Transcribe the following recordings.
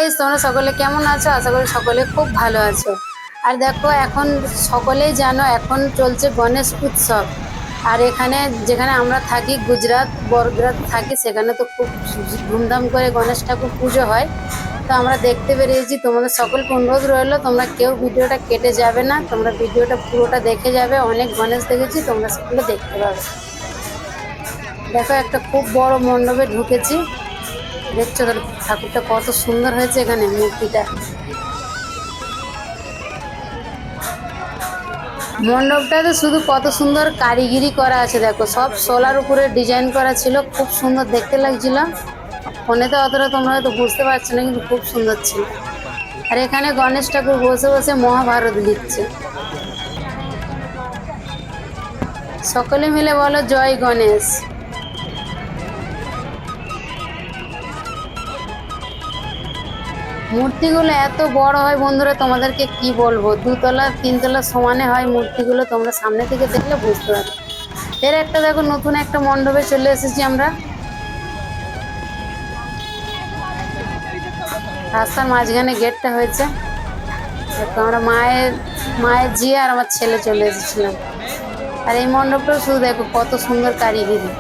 Guys, তোমরা সকলে কেমন আছো? আশা করি সকলে খুব ভালো আছো। আর দেখো, এখন সকলেই জানো এখন চলছে গণেশ উৎসব। আর এখানে যেখানে আমরা থাকি, গুজরাট বরগুড়াত থাকি, সেখানে তো খুব ধুমধাম করে গণেশ ঠাকুর পুজো হয়। তো আমরা দেখতে পেরেছি, তোমাদের সকলকে অনুরোধ রইলো তোমরা কেউ ভিডিওটা কেটে যাবে না, তোমরা ভিডিওটা পুরোটা দেখে যাবে। অনেক গণেশ দেখেছি, তোমরা সেগুলো দেখতে পাবে। দেখো, একটা খুব বড় মণ্ডপে ঢুকেছি। দেখছো ঠাকুরটা কত সুন্দর হয়েছে, এখানে মূর্তিটা। মণ্ডপটাতে শুধু কত সুন্দর কারিগরি করা আছে, দেখো সব সোলার উপরে ডিজাইন করা ছিল, খুব সুন্দর দেখতে লাগছিল। ফোনেতে অতটা তোমরা হয়তো বুঝতে পারছো না, কিন্তু খুব সুন্দর ছিল। আর এখানে গণেশ ঠাকুর বসে বসে মহাভারত লিখছে। সকলে মিলে বলো জয় গণেশ। মূর্তিগুলো এত বড় হয় বন্ধুরা, তোমাদেরকে কি বলবো, 2 তলা 3 তলা সমানে হয় মূর্তিগুলো। তোমরা সামনে থেকে দেখলে বুঝতে পারবে। এর একটা দেখো, নতুন একটা মণ্ডপে চলে এসেছি আমরা। রাস্তার মাঝখানে গেটটা হয়েছে। আমরা মায়ের ঝি আর আমার ছেলে চলে এসেছিলাম। আর এই মণ্ডপটাও শুধু দেখো কত সুন্দর কারিগরি।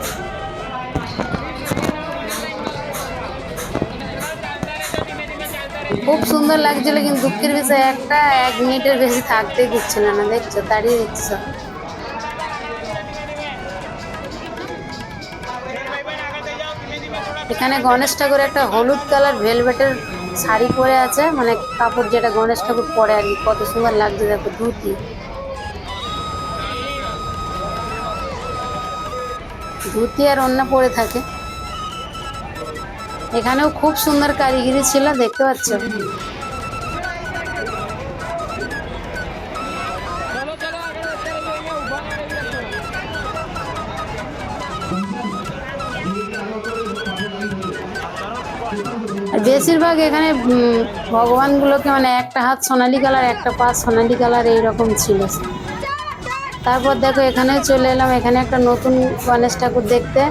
খুব সুন্দর লাগছিল, কিন্তু দুঃখের বিষয় একটা 1 মিনিটের বেশি থাকতেই দিচ্ছিল না। দেখছো, দাঁড়িয়ে দিচ্ছ। এখানে গণেশ ঠাকুর একটা হলুদ কালার ভেলভেটের শাড়ি পরে আছে, মানে কাপড় যেটা গণেশ ঠাকুর পরে আর কি। কত সুন্দর লাগছে দেখো, ধুতি আর ওড়না পরে থাকে। এখানেও খুব সুন্দর কারিগরি ছিল, দেখতে পাচ্ছ। আর বেশিরভাগ এখানে ভগবানগুলোকে, মানে একটা হাত সোনালি কালার, একটা পা সোনালি কালার, এইরকম ছিল। তারপর দেখো, এখানে চলে এলাম, এখানে একটা নতুন গণেশ ঠাকুর দেখতে।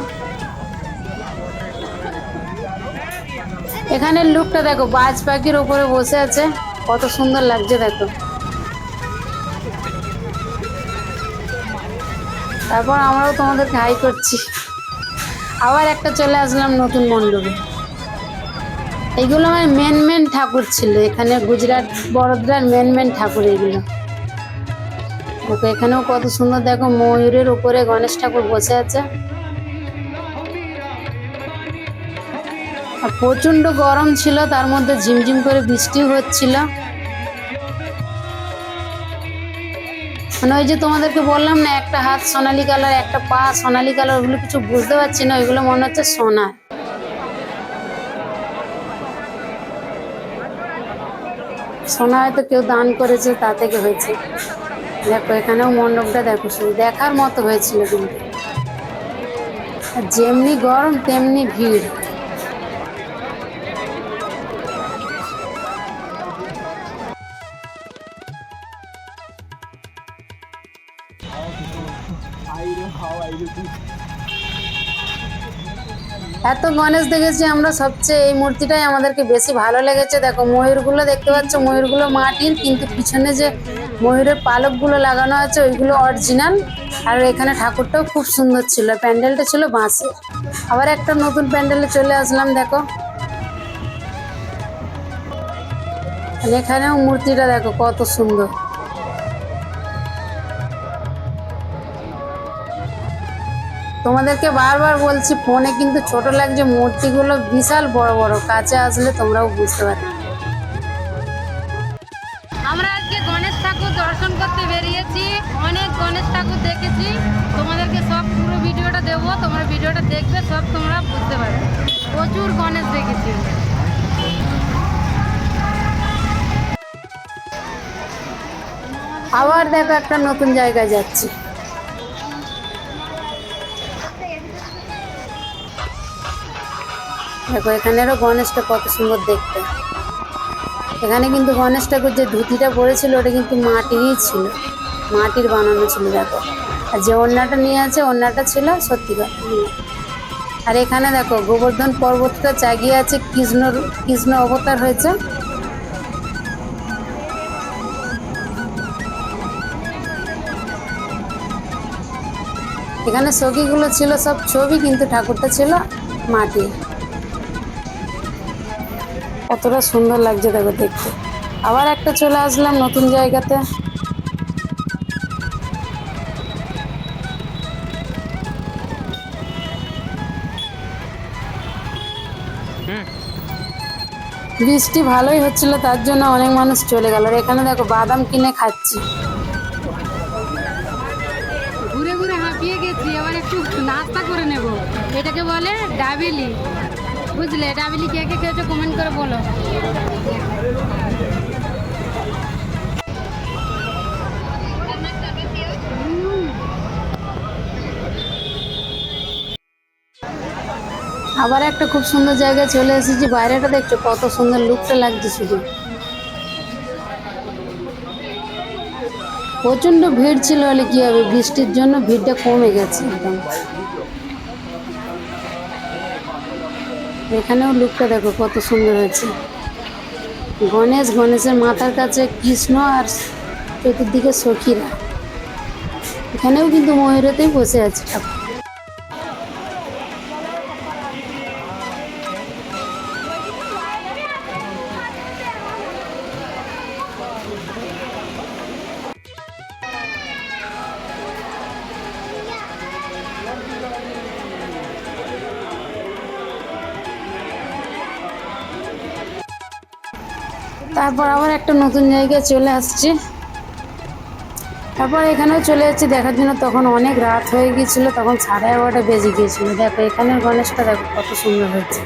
এখানের লুকটা দেখো, বাজ পাখির উপরে বসে আছে, কত সুন্দর লাগছে দেখো। তারপর আমরাও তোমাদেরকে হাই করছি। আবার একটা চলে আসলাম নতুন মণ্ডপে। এইগুলো মানে মেন ঠাকুর ছিল এখানে, গুজরাট বড়োদরার মেন ঠাকুর এগুলো। দেখো এখানেও কত সুন্দর, দেখো ময়ূরের উপরে গণেশ ঠাকুর বসে আছে। আর প্রচন্ড গরম ছিল, তার মধ্যে ঝিমঝিম করে বৃষ্টিও হচ্ছিল। মানে ওই যে তোমাদেরকে বললাম না, একটা হাত সোনালি কালার, একটা পা সোনালি কালার, ওগুলো কিছু বুঝতে পারছি না, ওইগুলো মনে হচ্ছে সোনা। সোনা হয়তো কেউ দান করেছে, তা থেকে হয়েছে। দেখো এখানেও মণ্ডপটা দেখো, শুধু দেখার মতো হয়েছিল। কিন্তু যেমনি গরম তেমনি ভিড়। এত গণেশ দেখেছি আমরা, সবচেয়ে এই মূর্তিটাই আমাদেরকে বেশি ভালো লেগেছে। দেখো ময়ূরগুলো দেখতে পাচ্ছ, ময়ূরগুলো মাটির, কিন্তু পিছনে যে ময়ূরের পালকগুলো লাগানো আছে ওইগুলো অরিজিনাল। আর এখানে ঠাকুরটাও খুব সুন্দর ছিল, প্যান্ডেলটা ছিল বাঁশের। আবার একটা নতুন প্যান্ডেলে চলে আসলাম, দেখো এখানেও মূর্তিটা দেখো কত সুন্দর। তোমাদেরকে বারবার বলছি, ফোনে কিন্তু ছোট লাগছে, মূর্তিগুলো বিশাল বড় বড়, কাছে আসলে তোমরাও বুঝতে পারবে। আমরা আজকে গণেশ ঠাকুর দর্শন করতে বেরিয়েছি, অনেক গণেশ ঠাকুর দেখেছি। তোমাদেরকে সব পুরো ভিডিওটা দেবো, তোমরা ভিডিওটা দেখবে, সব তোমরা বুঝতে পারবে। প্রচুর গণেশ দেখেছি। আবার দেখো একটা নতুন জায়গায় যাচ্ছি। দেখো এখানেরও গণেশটা কত সুন্দর দেখতে। এখানে কিন্তু গণেশ ঠাকুর যে ধুতিটা পরেছিল ওটা কিন্তু মাটিরই ছিল, মাটির বানানো ছিল। দেখো, আর যে ওড়নাটা নিয়ে আছে ওড়নাটা ছিল সত্যিকার। আর এখানে দেখো গোবর্ধন পর্বতটা জাগিয়ে আছে, কৃষ্ণ অবতার হয়েছে। এখানে সখীগুলো ছিল সব ছবি, কিন্তু ঠাকুরটা ছিল মাটি। কতটা সুন্দর লাগছে দেখো দেখতে। আবার একটা চলে আসলাম নতুন জায়গাতে। বৃষ্টি ভালোই হচ্ছিল, তার জন্য অনেক মানুষ চলে গেল। আর এখানে দেখো বাদাম কিনে খাচ্ছি। ঘুরে ঘুরে হাঁপিয়ে গেছি, এবার একটু নাস্তা করে নেব। এটাকে বলে ডাবেলি, বুঝলে? ডাবেলি কে কে খেয়েছো কমেন্ট করে বলো। আবার একটা খুব সুন্দর জায়গায় চলে এসেছি। বাইরেটা দেখছো কত সুন্দর, লুকটা লাগছে শুধু। প্রচন্ড ভিড় ছিল, হলে কি হবে, বৃষ্টির জন্য ভিড়টা কমে গেছে একদম। এখানেও লুকটা দেখো কত সুন্দর হয়েছে। গণেশের মাথার কাছে কৃষ্ণ আর চতুর্দিকে সখীরা। এখানেও কিন্তু ময়ূরতেই বসে আছে ঠাকুর। তারপর আবার একটা নতুন জায়গায় চলে আসছি। তারপর এখানেও চলে যাচ্ছি দেখার জন্য। তখন অনেক রাত হয়ে গিয়েছিল, তখন 11:30 বেজে গিয়েছিল। দেখো এখানের গণেশটা দেখো কত সুন্দর হয়েছে।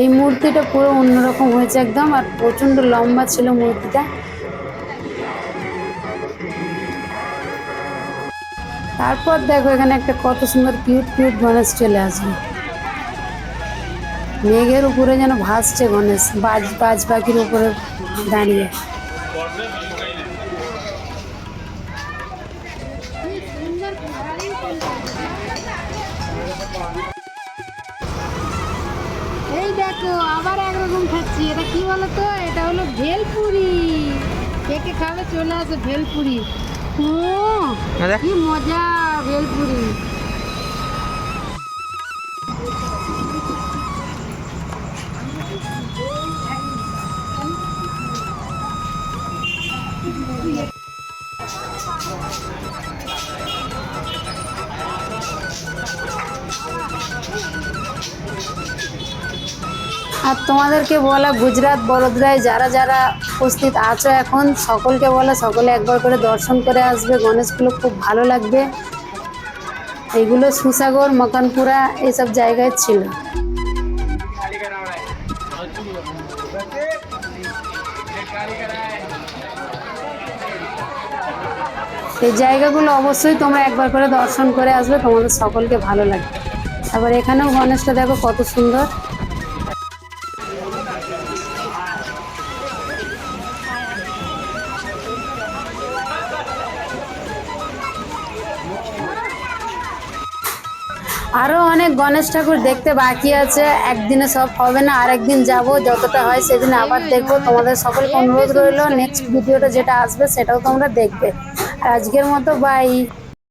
এই মূর্তিটা পুরো অন্যরকম হয়েছে একদম, আর প্রচন্ড লম্বা ছিল মূর্তিটা। তারপর দেখো এখানে একটা কত সুন্দর কিউট গণেশ চলে আসবে। মেঘের উপরে যেন ভাসছে গণেশ, বাজ পাখির উপরে দাঁড়িয়ে। এই দেখো আবার একরকম খাচ্ছি। এটা কি বলতো? এটা হলো ভেলপুরি। কে কে খাবে চলে আসে ভেলপুরি। ও কি মজা ভেলপুরি। আর তোমাদেরকে বলা, গুজরাট বরোদরায় যারা যারা উপস্থিত আছো এখন, সকলকে বলা সকলে একবার করে দর্শন করে আসবে। গণেশগুলো খুব ভালো লাগবে। এইগুলো সুসাগর, মকানপুরা এইসব জায়গায় ছিল। এই জায়গাগুলো অবশ্যই তোমরা একবার করে দর্শন করে আসবে, তোমাদের সকলকে ভালো লাগবে। আবার এখানেও গণেশটা দেখো কত সুন্দর। আরো অনেক গণেশ ঠাকুর দেখতে বাকি আছে, একদিনে সব হবে না। আর একদিন যাবো, যতটা হয় সেদিন আবার দেখবো। তোমাদের সকলকে অনুরোধ রইল, নেক্সট ভিডিওটা যেটা আসবে সেটাও তোমরা দেখবে। আর আজকের মতো বাই।